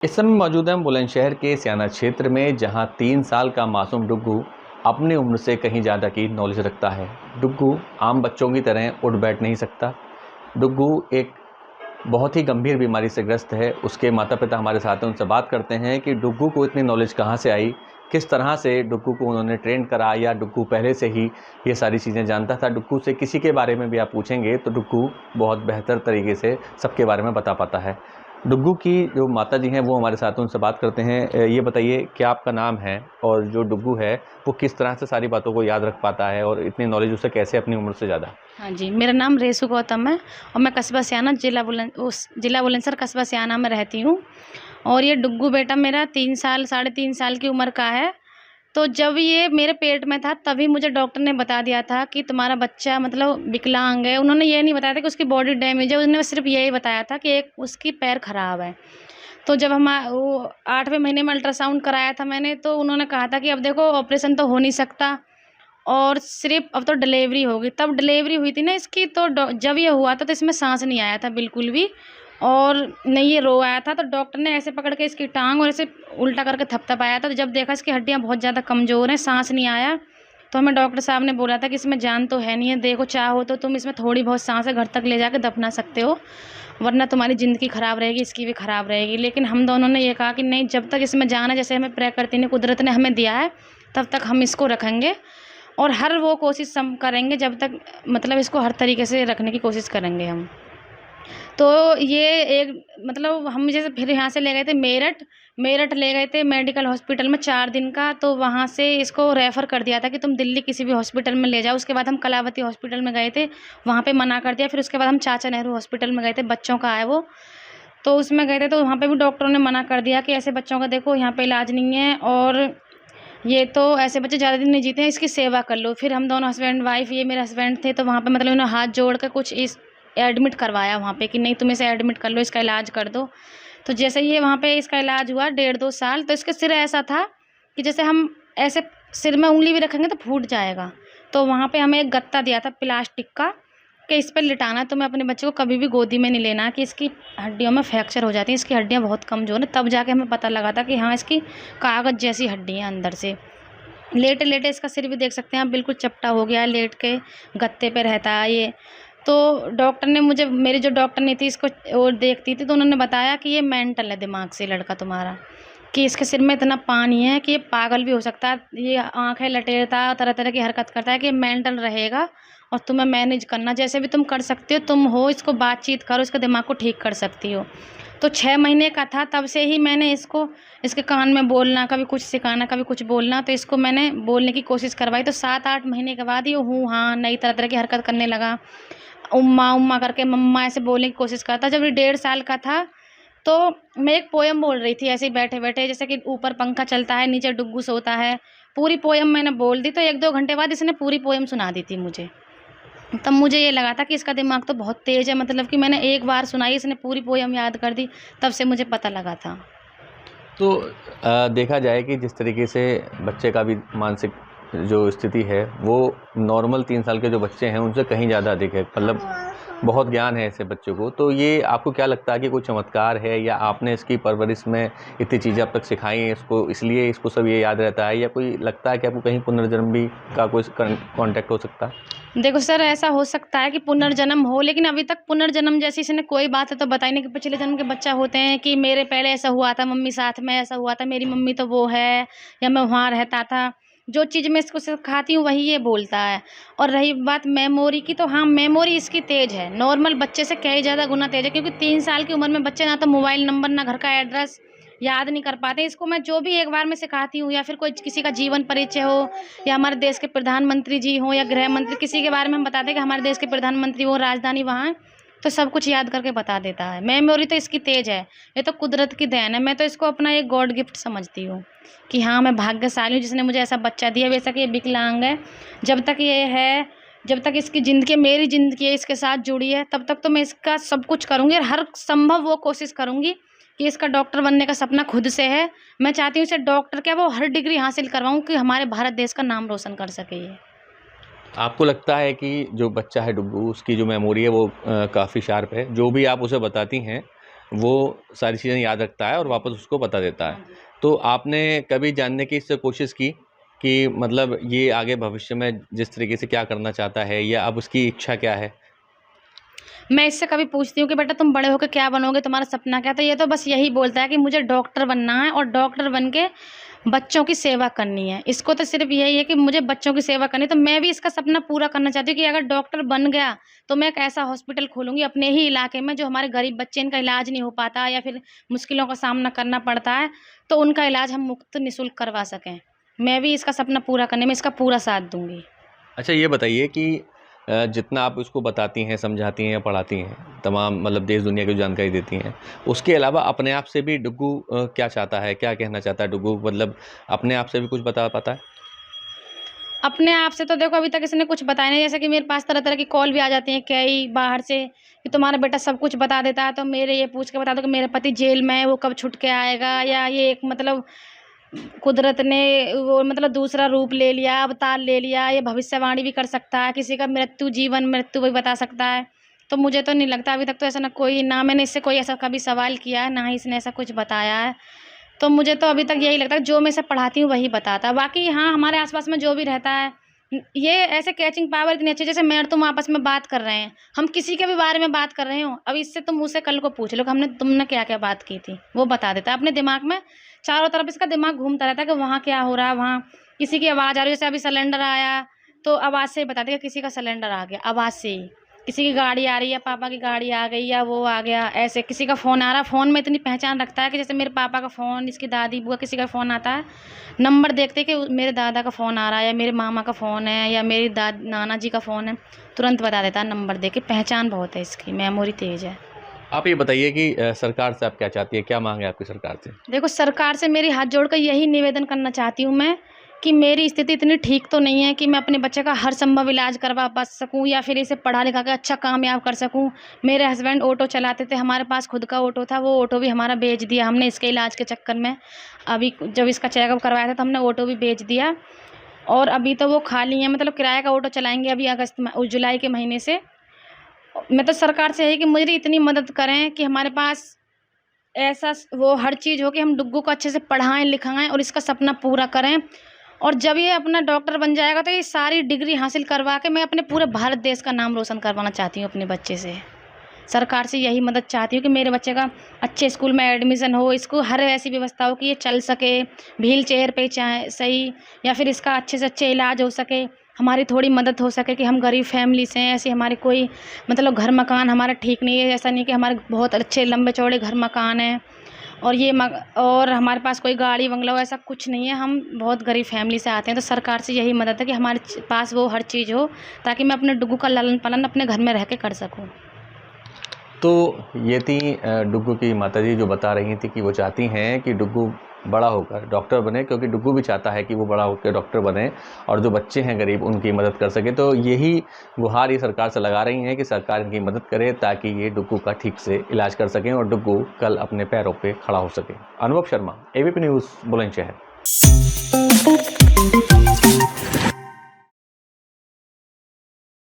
इस समय मौजूद हैं बुलंदशहर के सियाना क्षेत्र में, जहां 3 साल का मासूम डुग्गू अपनी उम्र से कहीं ज़्यादा की नॉलेज रखता है। डुग्गू आम बच्चों की तरह उठ बैठ नहीं सकता। डुग्गू एक बहुत ही गंभीर बीमारी से ग्रस्त है। उसके माता पिता हमारे साथ हैं, उनसे बात करते हैं कि डुग्गू को इतनी नॉलेज कहाँ से आई, किस तरह से डुग्गू को उन्होंने ट्रेन करा, या डुग्गू पहले से ही ये सारी चीज़ें जानता था। डुग्गू से किसी के बारे में भी आप पूछेंगे तो डुग्गू बहुत बेहतर तरीके से सबके बारे में बता पाता है। डुग्गू की जो माता जी हैं वो हमारे साथ हैं, उनसे बात करते हैं। ये बताइए क्या आपका नाम है, और जो डुग्गू है वो किस तरह से सारी बातों को याद रख पाता है, और इतनी नॉलेज उसे कैसे अपनी उम्र से ज़्यादा? हाँ जी, मेरा नाम रेसू गौतम है और मैं कस्बा सियाना जिला बुलंदशहर कस्बा सियाना में रहती हूँ। और ये डुग्गू बेटा मेरा 3 साल, साढ़े 3 साल की उम्र का है। तो जब ये मेरे पेट में था तभी मुझे डॉक्टर ने बता दिया था कि तुम्हारा बच्चा मतलब विकलांग है। उन्होंने ये नहीं बताया था कि उसकी बॉडी डैमेज है, उन्होंने सिर्फ यही बताया था कि एक उसकी पैर खराब है। तो जब वो 8वें महीने में अल्ट्रासाउंड कराया था मैंने, तो उन्होंने कहा था कि अब देखो ऑपरेशन तो हो नहीं सकता और सिर्फ अब तो डिलीवरी होगी। तब डिलीवरी हुई थी ना इसकी, तो जब ये हुआ था तो इसमें सांस नहीं आया था बिल्कुल भी, और नहीं ये रो आया था। तो डॉक्टर ने ऐसे पकड़ के इसकी टांग और ऐसे उल्टा करके थपथपाया था। तो जब देखा इसकी हड्डियां बहुत ज़्यादा कमज़ोर हैं, सांस नहीं आया, तो हमें डॉक्टर साहब ने बोला था कि इसमें जान तो है नहीं है, देखो चाहो तो तुम इसमें थोड़ी बहुत सांस है घर तक ले जाकर दफना सकते हो, वरना तुम्हारी ज़िंदगी ख़राब रहेगी, इसकी भी ख़राब रहेगी। लेकिन हम दोनों ने ये कहा कि नहीं, जब तक इसमें जान है, जैसे हमें प्रकृति ने, कुदरत ने हमें दिया है, तब तक हम इसको रखेंगे और हर वो कोशिश हम करेंगे जब तक मतलब इसको हर तरीके से रखने की कोशिश करेंगे हम। तो ये एक मतलब हम जैसे फिर यहाँ से ले गए थे मेरठ ले गए थे मेडिकल हॉस्पिटल में 4 दिन का। तो वहाँ से इसको रेफ़र कर दिया था कि तुम दिल्ली किसी भी हॉस्पिटल में ले जाओ। उसके बाद हम कलावती हॉस्पिटल में गए थे, वहाँ पे मना कर दिया। फिर उसके बाद हम चाचा नेहरू हॉस्पिटल में गए थे, बच्चों का है वो। तो उसमें गए थे तो वहाँ पे भी डॉक्टरों ने मना कर दिया कि ऐसे बच्चों का देखो यहाँ पे इलाज नहीं है, और ये तो ऐसे बच्चे ज़्यादा दिन नहीं जीते हैं, इसकी सेवा कर लो। फिर हम दोनों हस्बैंड वाइफ़, ये मेरे हस्बैंड थे, तो वहाँ पे मतलब इन्होंने हाथ जोड़ के कुछ इस एडमिट करवाया वहाँ पे कि नहीं तुम इसे एडमिट कर लो, इसका इलाज कर दो। तो जैसे ही वहाँ पे इसका इलाज हुआ 1.5-2 साल, तो इसका सिर ऐसा था कि जैसे हम ऐसे सिर में उँगली भी रखेंगे तो फूट जाएगा। तो वहाँ पे हमें एक गत्ता दिया था प्लास्टिक का कि इस पे लिटाना। तुम्हें अपने बच्चे को कभी भी गोदी में नहीं लेना कि इसकी हड्डियों में फ्रैक्चर हो जाती है, इसकी हड्डियाँ बहुत कमज़ोर हैं। तब जाके हमें पता लगा था कि हाँ, इसकी कागज़ जैसी हड्डी है अंदर से। लेटे-लेटे इसका सिर भी देख सकते हैं आप, बिल्कुल चपटा हो गया है, लेट के गत्ते पे रहता है ये। तो डॉक्टर ने मुझे, मेरी जो डॉक्टरनी थी इसको वो देखती थी, तो उन्होंने बताया कि ये मेंटल है दिमाग से लड़का तुम्हारा, कि इसके सिर में इतना पानी है कि ये पागल भी हो सकता है, ये आँखें लटेरता, तरह-तरह की हरकत करता है, कि ये मेंटल रहेगा और तुम्हें मैनेज करना जैसे भी तुम कर सकती हो। तुम हो, इसको बातचीत करो, इसके दिमाग को ठीक कर सकती हो। तो 6 महीने का था तब से ही मैंने इसको, इसके कान में बोलना, कभी कुछ सिखाना, कभी कुछ बोलना, तो इसको मैंने बोलने की कोशिश करवाई। तो 7-8 महीने के बाद ये हूँ हाँ नई तरह-तरह की हरकत करने लगा। उम्मा उम्मा करके मम्मा ऐसे बोलने की कोशिश करता। जब ये 1.5 साल का था तो मैं एक पोएम बोल रही थी ऐसे ही बैठे-बैठे, जैसे कि ऊपर पंखा चलता है, नीचे डुग्गू सोता है। पूरी पोएम मैंने बोल दी, तो 1-2 घंटे बाद इसने पूरी पोएम सुना दी थी मुझे। तब मुझे ये लगा था कि इसका दिमाग तो बहुत तेज़ है, मतलब कि मैंने एक बार सुनाई, इसने पूरी पोएम याद कर दी, तब से मुझे पता लगा था। तो देखा जाए कि जिस तरीके से बच्चे का भी मानसिक जो स्थिति है वो नॉर्मल 3 साल के जो बच्चे हैं उनसे कहीं ज़्यादा अधिक है, मतलब बहुत ज्ञान है ऐसे बच्चों को। तो ये आपको क्या लगता है कि कोई चमत्कार है, या आपने इसकी परवरिश में इतनी चीज़ें अब तक सिखाई हैं इसको, इसलिए इसको सब ये याद रहता है, या कोई लगता है कि आपको कहीं पुनर्जन्म भी का कोई कॉन्टैक्ट हो सकता है? देखो सर, ऐसा हो सकता है कि पुनर्जन्म हो, लेकिन अभी तक पुनर्जन्म जैसी इसने कोई बात है तो बताई नहीं। कि पिछले जन्म के बच्चा होते हैं कि मेरे पहले ऐसा हुआ था, मम्मी साथ में ऐसा हुआ था, मेरी मम्मी तो वो है, या मैं वहाँ रहता था। जो चीज़ मैं इसको सिखाती हूँ वही ये बोलता है। और रही बात मेमोरी की, तो हाँ, मेमोरी इसकी तेज़ है, नॉर्मल बच्चे से कई ज़्यादा गुना तेज़ है, क्योंकि 3 साल की उम्र में बच्चे ना तो मोबाइल नंबर, ना घर का एड्रेस याद नहीं कर पाते। इसको मैं जो भी एक बार में सिखाती हूँ, या फिर कोई किसी का जीवन परिचय हो, या हमारे देश के प्रधानमंत्री जी हों, या गृह मंत्री, किसी के बारे में हम बताते हैं कि हमारे देश के प्रधानमंत्री वो राजधानी वहाँ है, तो सब कुछ याद करके बता देता है। मेमोरी तो इसकी तेज़ है, ये तो कुदरत की देन है। मैं तो इसको अपना एक गॉड गिफ्ट समझती हूँ कि हाँ, मैं भाग्यशाली हूँ जिसने मुझे ऐसा बच्चा दिया। बेशक ये विकलांग है, जब तक ये है, जब तक इसकी ज़िंदगी, मेरी ज़िंदगी है, इसके साथ जुड़ी है, तब तक तो मैं इसका सब कुछ करूँगी, और हर संभव वो कोशिश करूँगी कि इसका डॉक्टर बनने का सपना खुद से है। मैं चाहती हूँ इसे डॉक्टर क्या, वो हर डिग्री हासिल करवाऊँ कि हमारे भारत देश का नाम रोशन कर सके ये। आपको लगता है कि जो बच्चा है डुग्गू, उसकी जो मेमोरी है वो काफ़ी शार्प है, जो भी आप उसे बताती हैं वो सारी चीज़ें याद रखता है और वापस उसको बता देता है। तो आपने कभी जानने की इससे कोशिश की कि मतलब ये आगे भविष्य में जिस तरीके से क्या करना चाहता है या अब उसकी इच्छा क्या है? मैं इससे कभी पूछती हूँ कि बेटा तुम बड़े होकर क्या बनोगे, तुम्हारा सपना क्या है? तो ये तो बस यही बोलता है कि मुझे डॉक्टर बनना है और डॉक्टर बन के बच्चों की सेवा करनी है। इसको तो सिर्फ़ यही है कि मुझे बच्चों की सेवा करनी है, तो मैं भी इसका सपना पूरा करना चाहती हूँ कि अगर डॉक्टर बन गया, तो मैं एक ऐसा हॉस्पिटल खोलूँगी अपने ही इलाके में, जो हमारे गरीब बच्चे इनका इलाज नहीं हो पाता या फिर मुश्किलों का सामना करना पड़ता है, तो उनका इलाज हम मुफ़्त निःशुल्क करवा सकें। मैं भी इसका सपना पूरा करने में इसका पूरा साथ दूँगी। अच्छा ये बताइए कि जितना आप उसको बताती हैं, समझाती हैं या पढ़ाती हैं, तमाम मतलब देश दुनिया की जानकारी देती हैं, उसके अलावा अपने आप से भी डुग्गू क्या चाहता है, क्या कहना चाहता है डुग्गू? मतलब अपने आप से भी कुछ बता पाता है? अपने आप से तो देखो अभी तक इसने कुछ बताया नहीं, जैसे कि मेरे पास तरह-तरह की कॉल भी आ जाती हैं कई बाहर से कि तुम्हारा बेटा सब कुछ बता देता है, तो मेरे ये पूछ के बता दो कि मेरा पति जेल में है, वो कब छूट के आएगा, या ये एक मतलब कुदरत ने वो मतलब दूसरा रूप ले लिया, अवतार ले लिया, ये भविष्यवाणी भी कर सकता है, किसी का जीवन मृत्यु भी बता सकता है। तो मुझे तो नहीं लगता अभी तक तो ऐसा ना मैंने इससे कोई ऐसा कभी सवाल किया है, ना ही इसने ऐसा कुछ बताया है। तो मुझे तो अभी तक यही लगता है जो मैं इसे पढ़ाती हूँ वही बताता है। बाकी हाँ, हमारे आस-पास में जो भी रहता है ये ऐसे कैचिंग पावर इतनी अच्छी है, जैसे मैं और तुम आपस में बात कर रहे हैं, हम किसी के भी बारे में बात कर रहे हो, अब इससे तुम मुझसे कल को पूछ लो कि तुमने क्या-क्या बात की थी, वो बता देता है। अपने दिमाग में चारों तरफ इसका दिमाग घूमता रहता है कि वहाँ क्या हो रहा है, वहाँ किसी की आवाज़ आ रही है, जैसे अभी सिलेंडर आया, तो आवाज़ से ही बता देगा किसी का सिलेंडर आ गया, आवाज़ से ही। किसी की गाड़ी आ रही है, पापा की गाड़ी आ गई या वो आ गया, ऐसे किसी का फ़ोन आ रहा है, फ़ोन में इतनी पहचान रखता है कि जैसे मेरे पापा का फ़ोन, इसकी दादी, बुआ किसी का फ़ोन आता है, नंबर देखते कि मेरे दादा का फ़ोन आ रहा है या मेरे मामा का फ़ोन है या मेरी नाना जी का फ़ोन है, तुरंत बता देता है नंबर देख के। पहचान बहुत है इसकी, मेमोरी तेज़ है। आप ये बताइए कि सरकार से आप क्या चाहती हैं? क्या माँग है आपकी सरकार से? देखो सरकार से मेरी हाथ जोड़कर यही निवेदन करना चाहती हूँ मैं कि मेरी स्थिति इतनी ठीक तो नहीं है कि मैं अपने बच्चे का हर संभव इलाज करवा पा सकूँ या फिर इसे पढ़ा लिखा के अच्छा कामयाब कर सकूँ। मेरे हस्बैंड ऑटो चलाते थे, हमारे पास खुद का ऑटो था, वो ऑटो भी हमारा बेच दिया हमने इसके इलाज के चक्कर में। अभी जब इसका चेकअप करवाया था तो हमने ऑटो भी बेच दिया और अभी तो वो खाली है, मतलब किराए का ऑटो चलाएँगे अभी जुलाई के महीने से। मैं तो सरकार से यही कि मेरी इतनी मदद करें कि हमारे पास ऐसा वो हर चीज़ हो कि हम डुग्गू को अच्छे से पढ़ाएँ, लिखाएँ और इसका सपना पूरा करें। और जब ये अपना डॉक्टर बन जाएगा तो ये सारी डिग्री हासिल करवा के मैं अपने पूरे भारत देश का नाम रोशन करवाना चाहती हूँ अपने बच्चे से। सरकार से यही मदद चाहती हूँ कि मेरे बच्चे का अच्छे स्कूल में एडमिशन हो, इसको हर ऐसी व्यवस्था हो कि ये चल सके, व्हील चेयर पे चाहे सही या फिर इसका अच्छे से अच्छे इलाज हो सके, हमारी थोड़ी मदद हो सके कि हम गरीब फैमिली से हैं, ऐसी हमारी कोई मतलब घर मकान हमारा ठीक नहीं है, ऐसा नहीं कि हमारे बहुत अच्छे लंबे चौड़े घर मकान हैं और हमारे पास कोई गाड़ी बंगला हो, ऐसा कुछ नहीं है, हम बहुत गरीब फैमिली से आते हैं। तो सरकार से यही मदद है कि हमारे पास वो हर चीज़ हो ताकि मैं अपने डुग्गू का लालन पालन अपने घर में रह के कर सकूँ। तो ये थी डुग्गू की माताजी जो बता रही थी कि वो चाहती हैं कि डुग्गू बड़ा होकर डॉक्टर बने, क्योंकि डुग्गू भी चाहता है कि वो बड़ा होकर डॉक्टर बने और जो बच्चे हैं गरीब उनकी मदद कर सके। तो यही गुहार ये सरकार से लगा रही हैं कि सरकार इनकी मदद करे ताकि ये डुग्गू का ठीक से इलाज कर सकें और डुग्गू कल अपने पैरों पे खड़ा हो सके। अनुभव शर्मा, ABP न्यूज़, बुलंदशहर।